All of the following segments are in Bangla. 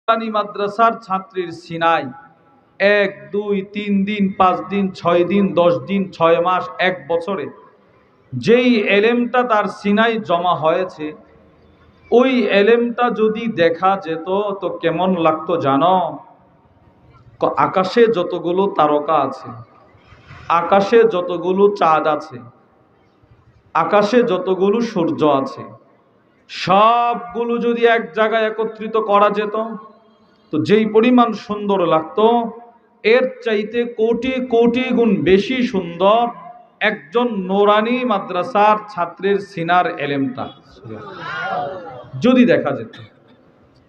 নুরানি মাদ্রাসার ছাত্রীর সিনাই 1 2 3 দিন 5 দিন 6 দিন 10 দিন 6 মাস 1 বছরে যেই এলেমটা তার সিনাই জমা হয়েছে, ওই এলেমটা যদি দেখা যেত তো কেমন লাগতো জানো? আকাশে যতগুলো তারকা আছে, আকাশে যতগুলো চাঁদ আছে, আকাশে যতগুলো সূর্য আছে, সবগুলো যদি এক জায়গায় একত্রিত করা যেত তো যেই পরিমাণ সুন্দর লাগতো, এর চাইতে কোটি কোটি গুণ বেশি সুন্দর একজন নুরানি মাদ্রাসার ছাত্রের সিনার এলেমটা যদি দেখা যেত।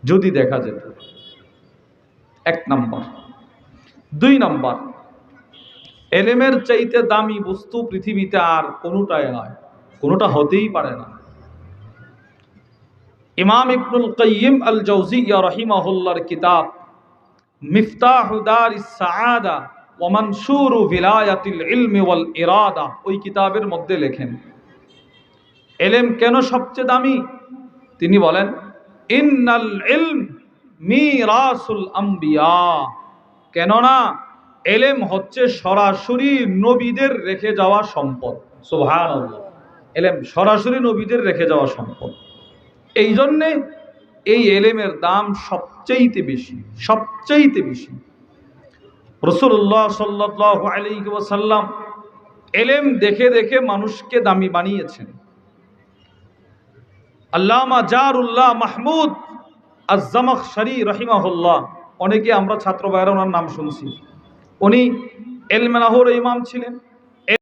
যদি দেখা যেত, 1 নম্বর। 2 নম্বর, এলেমের চাইতে দামি বস্তু পৃথিবীতে আর কোনোটাই নয়, কোনোটা হতেই পারে না। ইমাম ইবনুল কাইয়িম আল জাওজিয়্যা রাহিমাহুল্লাহর কিতাব মিফতাহু দারিস সাআদা ওয়া মানসুরু ভিলায়াতিল ইলমি ওয়াল ইরাদা, ওই কিতাবের মধ্যে লেখেন এলেম কেন সবচেয়ে দামি। তিনি বলেন, ইন্নাল ইলম মিরাসুল আম্বিয়া, কেননা এলেম হচ্ছে সরাসরি নবীদের রেখে যাওয়া সম্পদ। সুবহানাল্লাহ, এলেম সরাসরি নবীদের রেখে যাওয়া সম্পদ। এই জন্যে এই এলেমের দাম সবচেয়ে বেশি, সবচেয়ে বেশি। রাসূলুল্লাহ সাল্লাল্লাহু আলাইহি ওয়াসাল্লাম এলেম দেখে দেখে মানুষকে দামি বানিয়েছেন। আল্লামা জারুল্লাহ মাহমুদ আজ-জামাখশরী রাহিমাহুল্লাহ, অনেকে আমরা ছাত্র ভাইরা ওনার নাম শুনছি, উনি ইলমে নাহর ইমাম ছিলেন।